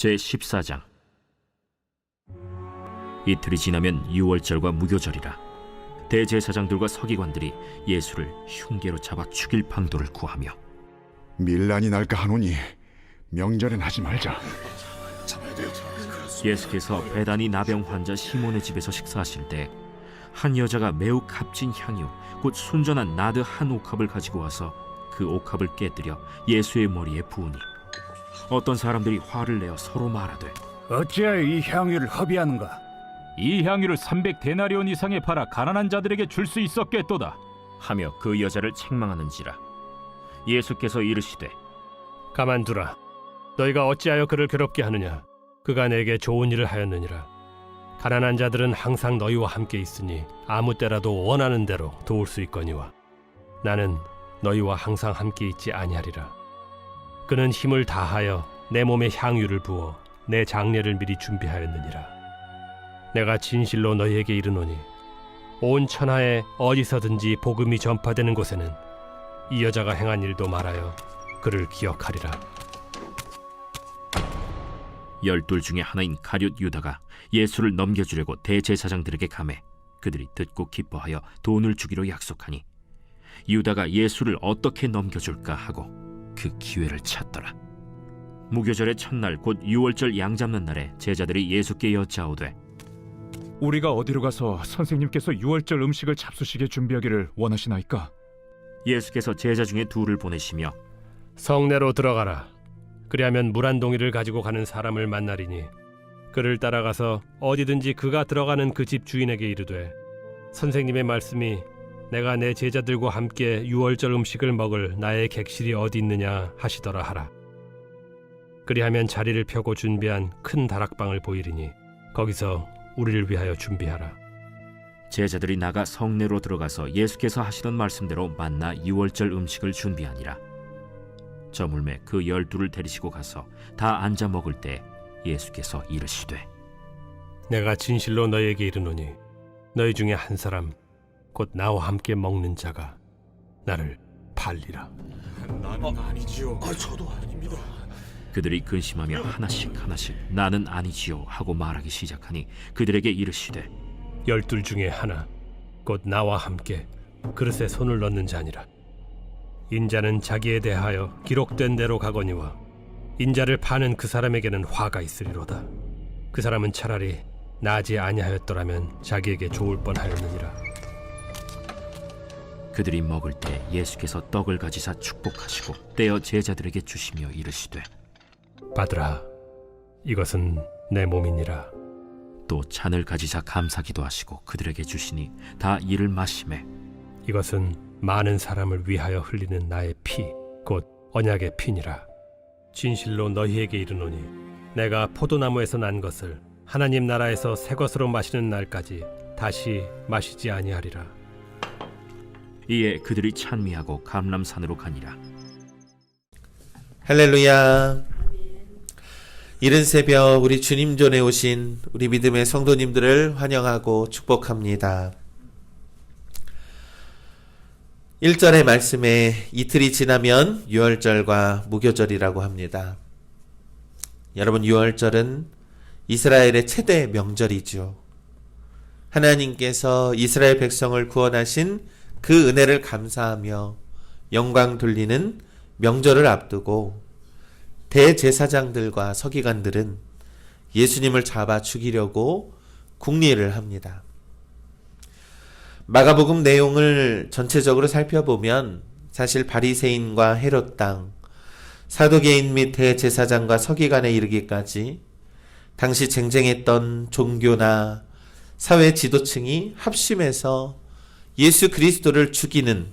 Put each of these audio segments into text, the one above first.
제14장. 이틀이 지나면 유월절과 무교절이라. 대제사장들과 서기관들이 예수를 흉계로 잡아 죽일 방도를 구하며 밀란이 날까 하노니 명절엔 하지 말자. 예수께서 베다니 나병 환자 시몬의 집에서 식사하실 때 한 여자가 매우 값진 향유 곧 순전한 나드 한 옥합을 가지고 와서 그 옥합을 깨뜨려 예수의 머리에 부으니 어떤 사람들이 화를 내어 서로 말하되, 어찌하여 이 향유를 허비하는가? 이 향유를 300데나리온 이상에 팔아 가난한 자들에게 줄 수 있었겠도다 하며 그 여자를 책망하는지라. 예수께서 이르시되, 가만두라. 너희가 어찌하여 그를 괴롭게 하느냐? 그가 내게 좋은 일을 하였느니라. 가난한 자들은 항상 너희와 함께 있으니 아무 때라도 원하는 대로 도울 수 있거니와 나는 너희와 항상 함께 있지 아니하리라. 그는 힘을 다하여 내 몸에 향유를 부어 내 장례를 미리 준비하였느니라. 내가 진실로 너희에게 이르노니 온 천하에 어디서든지 복음이 전파되는 곳에는 이 여자가 행한 일도 말하여 그를 기억하리라. 12 중에 하나인 가룟 유다가 예수를 넘겨주려고 대제사장들에게 가매 그들이 듣고 기뻐하여 돈을 주기로 약속하니 유다가 예수를 어떻게 넘겨줄까 하고 그 기회를 찾더라. 무교절의 첫날 곧 유월절 양 잡는 날에 제자들이 예수께 여짜오되, 우리가 어디로 가서 선생님께서 유월절 음식을 잡수시게 준비하기를 원하시나이까? 예수께서 제자 중에 둘을 보내시며 성내로 들어가라. 그리하면 물 한 동이를 가지고 가는 사람을 만나리니 그를 따라가서 어디든지 그가 들어가는 그 집 주인에게 이르되, 선생님의 말씀이 내가 내 제자들과 함께 유월절 음식을 먹을 나의 객실이 어디 있느냐 하시더라 하라. 그리하면 자리를 펴고 준비한 큰 다락방을 보이리니 거기서 우리를 위하여 준비하라. 제자들이 나가 성내로 들어가서 예수께서 하시던 말씀대로 만나 유월절 음식을 준비하니라. 저물매 그 12를 데리시고 가서 다 앉아 먹을 때 예수께서 이르시되, 내가 진실로 너희에게 이르노니 너희 중에 한 사람 곧 나와 함께 먹는 자가 나를 팔리라. 그들이 근심하며 하나씩 나는 아니지요 하고 말하기 시작하니 그들에게 이르시되, 12 중에 하나 곧 나와 함께 그릇에 손을 넣는 자니라. 인자는 자기에 대하여 기록된 대로 가거니와 인자를 파는 그 사람에게는 화가 있으리로다. 그 사람은 차라리 나지 아니하였더라면 자기에게 좋을 뻔하였느니라. 그들이 먹을 때 예수께서 떡을 가지사 축복하시고 떼어 제자들에게 주시며 이르시되, 받으라. 이것은 내 몸이니라. 또 잔을 가지사 감사기도 하시고 그들에게 주시니 다 이를 마시매 이것은 많은 사람을 위하여 흘리는 나의 피, 곧 언약의 피니라. 진실로 너희에게 이르노니 내가 포도나무에서 난 것을 하나님 나라에서 새 것으로 마시는 날까지 다시 마시지 아니하리라. 이에 그들이 찬미하고 감람산으로 가니라. 할렐루야. 이른 새벽 우리 주님 전에 오신 우리 믿음의 성도님들을 환영하고 축복합니다. 1절의 말씀에 이틀이 지나면 유월절과 무교절이라고 합니다. 여러분, 유월절은 이스라엘의 최대 명절이죠. 하나님께서 이스라엘 백성을 구원하신 그 은혜를 감사하며 영광 돌리는 명절을 앞두고 대제사장들과 서기관들은 예수님을 잡아 죽이려고 궁리를 합니다. 마가복음 내용을 전체적으로 살펴보면 사실 바리새인과 헤롯 당, 사두개인 및 대제사장과 서기관에 이르기까지 당시 쟁쟁했던 종교나 사회 지도층이 합심해서 예수 그리스도를 죽이는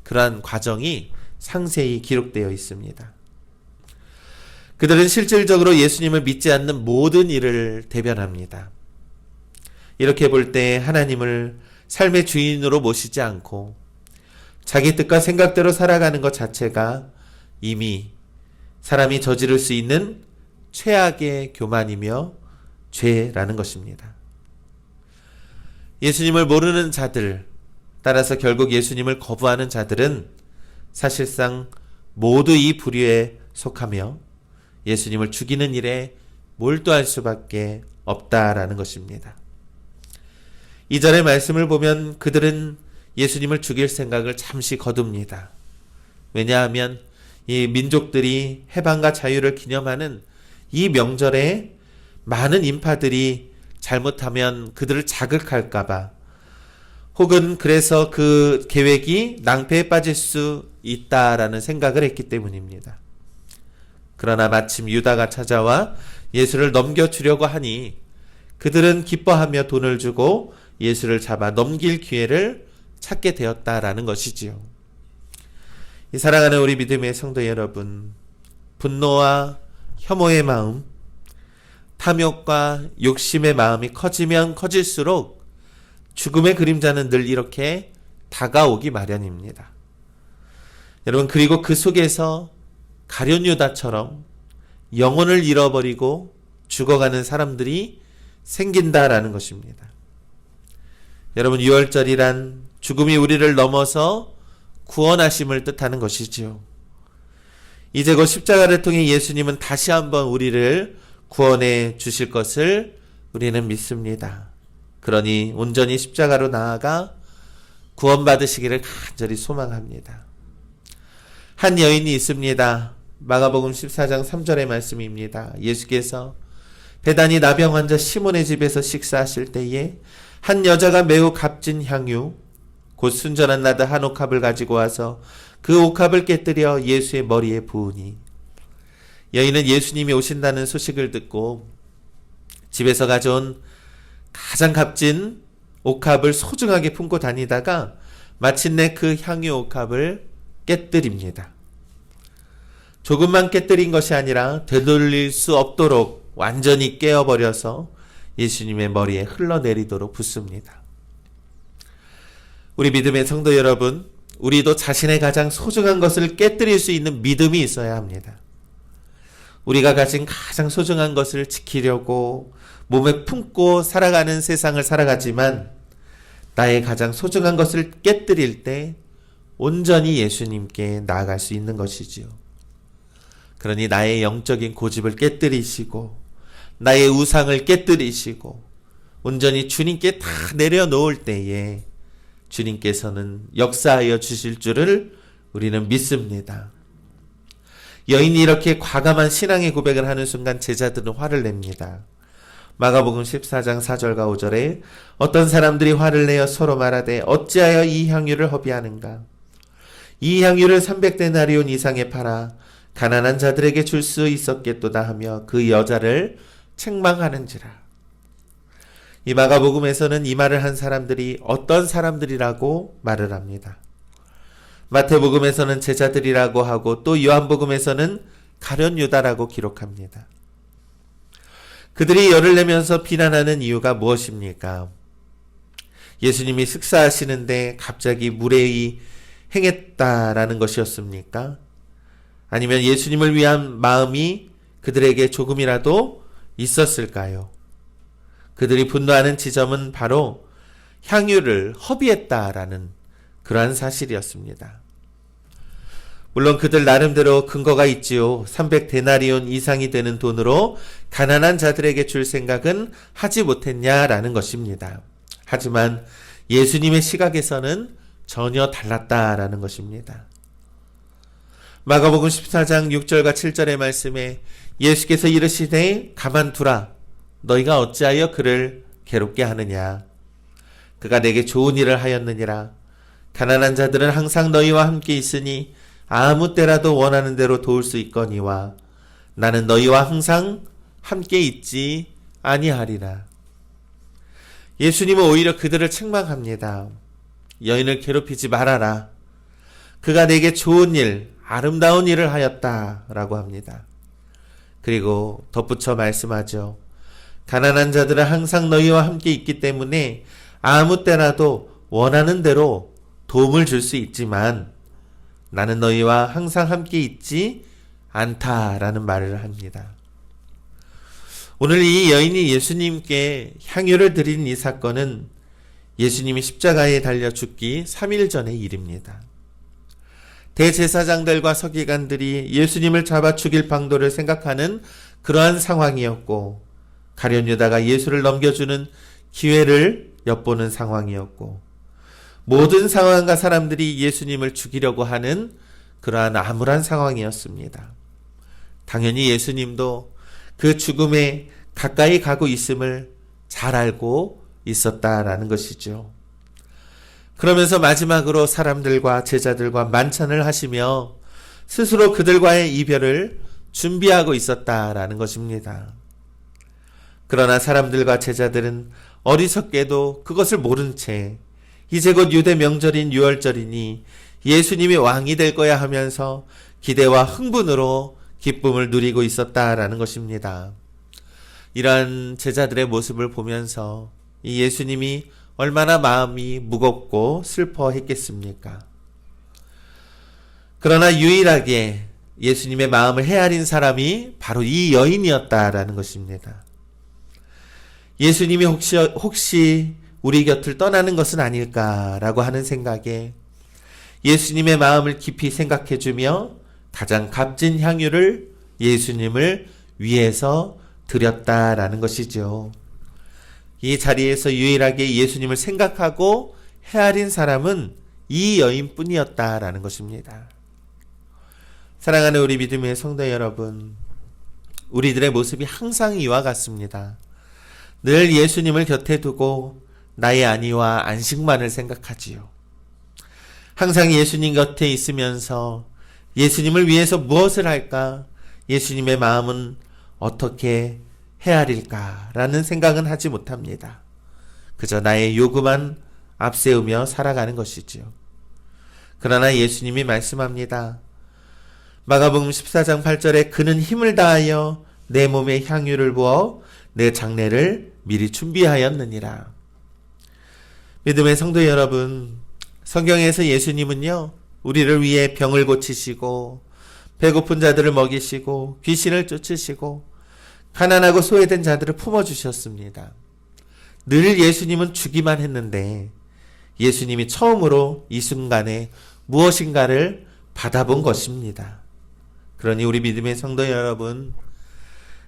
그러한 과정이 상세히 기록되어 있습니다. 그들은 실질적으로 예수님을 믿지 않는 모든 일을 대변합니다. 이렇게 볼 때 하나님을 삶의 주인으로 모시지 않고 자기 뜻과 생각대로 살아가는 것 자체가 이미 사람이 저지를 수 있는 최악의 교만이며 죄라는 것입니다. 예수님을 모르는 자들, 따라서 결국 예수님을 거부하는 자들은 사실상 모두 이 부류에 속하며 예수님을 죽이는 일에 몰두할 수밖에 없다라는 것입니다. 이전의 말씀을 보면 그들은 예수님을 죽일 생각을 잠시 거둡니다. 왜냐하면 이 민족들이 해방과 자유를 기념하는 이 명절에 많은 인파들이 잘못하면 그들을 자극할까봐, 혹은 그래서 그 계획이 낭패에 빠질 수 있다라는 생각을 했기 때문입니다. 그러나 마침 유다가 찾아와 예수를 넘겨주려고 하니 그들은 기뻐하며 돈을 주고 예수를 잡아 넘길 기회를 찾게 되었다라는 것이지요. 이 사랑하는 우리 믿음의 성도 여러분, 분노와 혐오의 마음, 탐욕과 욕심의 마음이 커지면 커질수록 죽음의 그림자는 늘 이렇게 다가오기 마련입니다. 여러분, 그리고 그 속에서 가룟 유다처럼 영혼을 잃어버리고 죽어가는 사람들이 생긴다라는 것입니다. 여러분, 유월절이란 죽음이 우리를 넘어서 구원하심을 뜻하는 것이지요. 이제 곧 십자가를 통해 예수님은 다시 한번 우리를 구원해 주실 것을 우리는 믿습니다. 그러니 온전히 십자가로 나아가 구원받으시기를 간절히 소망합니다. 한 여인이 있습니다. 마가복음 14장 3절의 말씀입니다. 예수께서 베다니 나병 환자 시몬의 집에서 식사하실 때에 한 여자가 매우 값진 향유 곧 순전한 나드 한 옥합을 가지고 와서 그 옥합을 깨뜨려 예수의 머리에 부으니, 여인은 예수님이 오신다는 소식을 듣고 집에서 가져온 가장 값진 옥합을 소중하게 품고 다니다가 마침내 그 향유 옥합을 깨뜨립니다. 조금만 깨뜨린 것이 아니라 되돌릴 수 없도록 완전히 깨어버려서 예수님의 머리에 흘러내리도록 붓습니다. 우리 믿음의 성도 여러분, 우리도 자신의 가장 소중한 것을 깨뜨릴 수 있는 믿음이 있어야 합니다. 우리가 가진 가장 소중한 것을 지키려고 몸에 품고 살아가는 세상을 살아가지만, 나의 가장 소중한 것을 깨뜨릴 때 온전히 예수님께 나아갈 수 있는 것이지요. 그러니 나의 영적인 고집을 깨뜨리시고 나의 우상을 깨뜨리시고 온전히 주님께 다 내려놓을 때에 주님께서는 역사하여 주실 줄을 우리는 믿습니다. 여인이 이렇게 과감한 신앙의 고백을 하는 순간 제자들은 화를 냅니다. 마가복음 14장 4절과 5절에 어떤 사람들이 화를 내어 서로 말하되 어찌하여 이 향유를 허비하는가? 이 향유를 300데나리온 이상에 팔아 가난한 자들에게 줄 수 있었겠도다 하며 그 여자를 책망하는지라. 이 마가복음에서는 이 말을 한 사람들이 어떤 사람들이라고 말을 합니다. 마태복음에서는 제자들이라고 하고 또 요한복음에서는 가룟 유다라고 기록합니다. 그들이 열을 내면서 비난하는 이유가 무엇입니까? 예수님이 식사하시는데 갑자기 무례히 행했다라는 것이었습니까? 아니면 예수님을 위한 마음이 그들에게 조금이라도 있었을까요? 그들이 분노하는 지점은 바로 향유를 허비했다라는 그러한 사실이었습니다. 물론 그들 나름대로 근거가 있지요. 300데나리온 이상이 되는 돈으로 가난한 자들에게 줄 생각은 하지 못했냐라는 것입니다. 하지만 예수님의 시각에서는 전혀 달랐다라는 것입니다. 마가복음 14장 6절과 7절의 말씀에 예수께서 이르시되 가만두라. 너희가 어찌하여 그를 괴롭게 하느냐? 그가 내게 좋은 일을 하였느니라. 가난한 자들은 항상 너희와 함께 있으니 아무 때라도 원하는 대로 도울 수 있거니와 나는 너희와 항상 함께 있지 아니하리라. 예수님은 오히려 그들을 책망합니다. 여인을 괴롭히지 말아라. 그가 내게 좋은 일, 아름다운 일을 하였다라고 합니다. 그리고 덧붙여 말씀하죠. 가난한 자들은 항상 너희와 함께 있기 때문에 아무 때라도 원하는 대로 도움을 줄 수 있지만 나는 너희와 항상 함께 있지 않다라는 말을 합니다. 오늘 이 여인이 예수님께 향유를 드린 이 사건은 예수님이 십자가에 달려 죽기 3일 전의 일입니다. 대제사장들과 서기관들이 예수님을 잡아 죽일 방도를 생각하는 그러한 상황이었고, 가룟 유다가 예수를 넘겨주는 기회를 엿보는 상황이었고, 모든 상황과 사람들이 예수님을 죽이려고 하는 그러한 암울한 상황이었습니다. 당연히 예수님도 그 죽음에 가까이 가고 있음을 잘 알고 있었다라는 것이죠. 그러면서 마지막으로 사람들과 제자들과 만찬을 하시며 스스로 그들과의 이별을 준비하고 있었다라는 것입니다. 그러나 사람들과 제자들은 어리석게도 그것을 모른 채 이제 곧 유대 명절인 유월절이니 예수님이 왕이 될 거야 하면서 기대와 흥분으로 기쁨을 누리고 있었다라는 것입니다. 이러한 제자들의 모습을 보면서 이 예수님이 얼마나 마음이 무겁고 슬퍼했겠습니까? 그러나 유일하게 예수님의 마음을 헤아린 사람이 바로 이 여인이었다라는 것입니다. 예수님이 혹시 우리 곁을 떠나는 것은 아닐까라고 하는 생각에 예수님의 마음을 깊이 생각해주며 가장 값진 향유를 예수님을 위해서 드렸다라는 것이죠. 이 자리에서 유일하게 예수님을 생각하고 헤아린 사람은 이 여인뿐이었다라는 것입니다. 사랑하는 우리 믿음의 성도 여러분, 우리들의 모습이 항상 이와 같습니다. 늘 예수님을 곁에 두고 나의 안위와 안식만을 생각하지요. 항상 예수님 곁에 있으면서 예수님을 위해서 무엇을 할까? 예수님의 마음은 어떻게 헤아릴까라는 생각은 하지 못합니다. 그저 나의 요구만 앞세우며 살아가는 것이지요. 그러나 예수님이 말씀합니다. 마가복음 14장 8절에 그는 힘을 다하여 내 몸에 향유를 부어 내 장례를 미리 준비하였느니라. 믿음의 성도 여러분, 성경에서 예수님은요, 우리를 위해 병을 고치시고 배고픈 자들을 먹이시고 귀신을 쫓으시고 가난하고 소외된 자들을 품어주셨습니다. 늘 예수님은 주기만 했는데 예수님이 처음으로 이 순간에 무엇인가를 받아본 것입니다. 그러니 우리 믿음의 성도 여러분,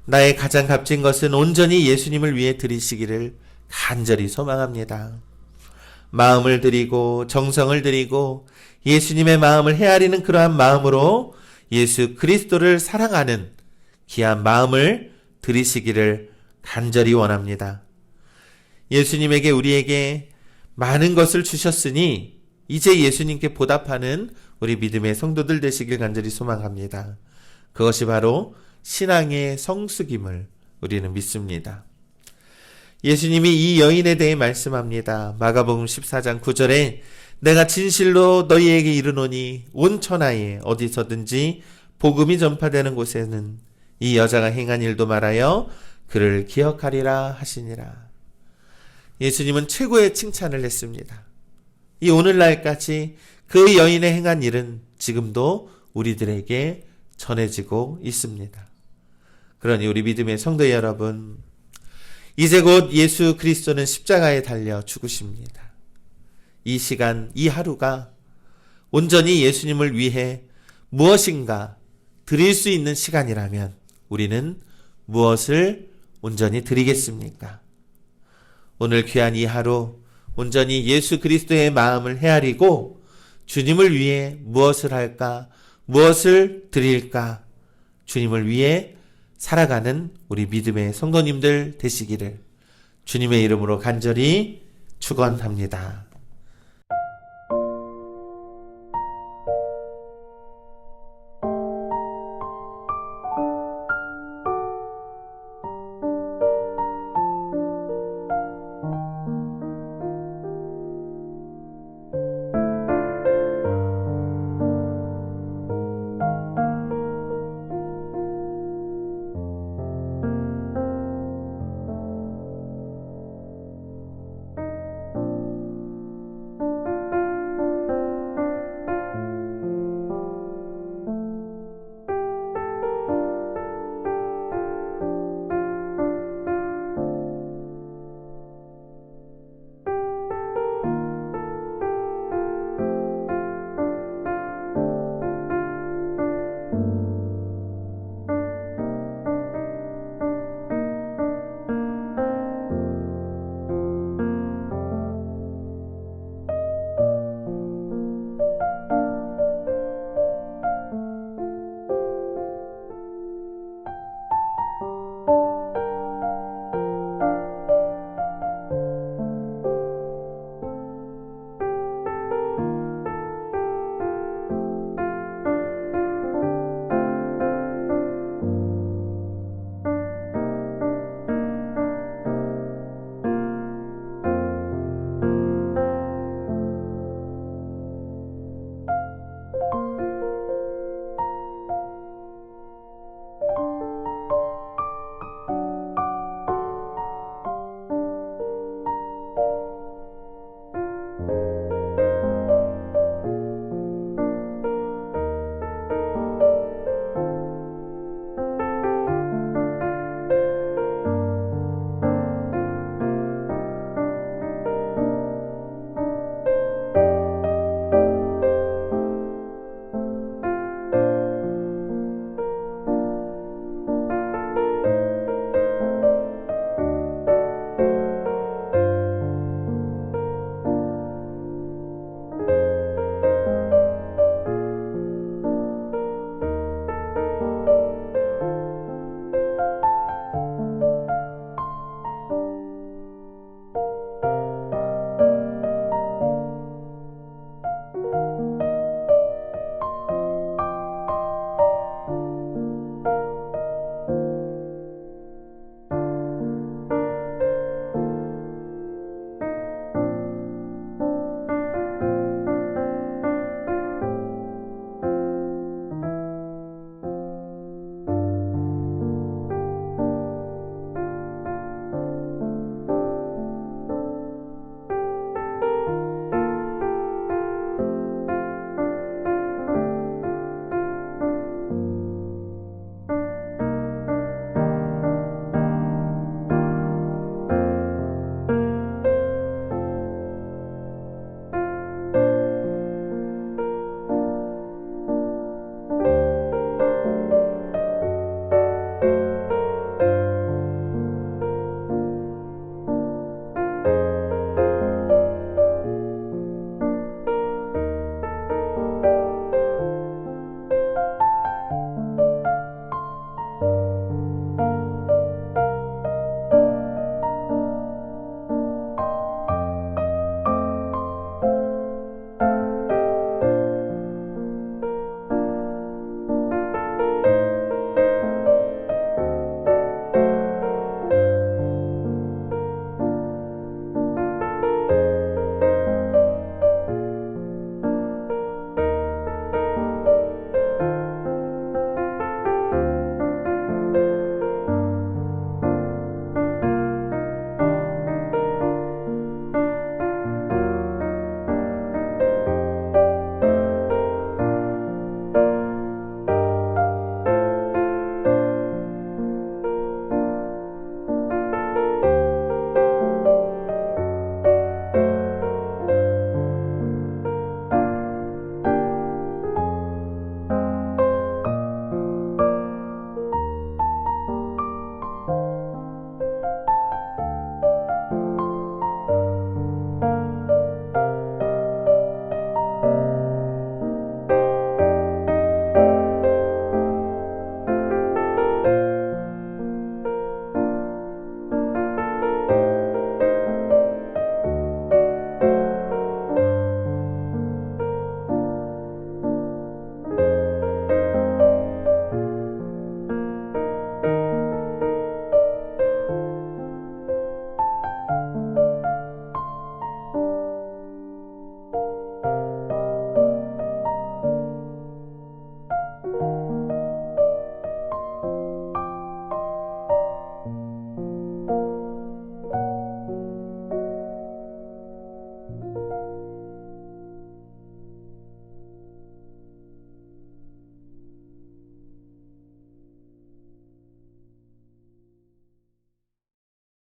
나의 가장 값진 것은 온전히 예수님을 위해 드리시기를 간절히 소망합니다. 마음을 드리고 정성을 드리고 예수님의 마음을 헤아리는 그러한 마음으로 예수 그리스도를 사랑하는 귀한 마음을 드리시기를 간절히 원합니다. 예수님에게 우리에게 많은 것을 주셨으니 이제 예수님께 보답하는 우리 믿음의 성도들 되시길 간절히 소망합니다. 그것이 바로 신앙의 성숙임을 우리는 믿습니다. 예수님이 이 여인에 대해 말씀합니다. 마가복음 14장 9절에 내가 진실로 너희에게 이르노니 온 천하에 어디서든지 복음이 전파되는 곳에는 이 여자가 행한 일도 말하여 그를 기억하리라 하시니라. 예수님은 최고의 칭찬을 했습니다. 이 오늘날까지 그 여인의 행한 일은 지금도 우리들에게 전해지고 있습니다. 그러니 우리 믿음의 성도 여러분, 이제 곧 예수 그리스도는 십자가에 달려 죽으십니다. 이 시간, 이 하루가 온전히 예수님을 위해 무엇인가 드릴 수 있는 시간이라면 우리는 무엇을 온전히 드리겠습니까? 오늘 귀한 이 하루 온전히 예수 그리스도의 마음을 헤아리고 주님을 위해 무엇을 할까? 무엇을 드릴까? 주님을 위해 살아가는 우리 믿음의 성도님들 되시기를 주님의 이름으로 간절히 축원합니다.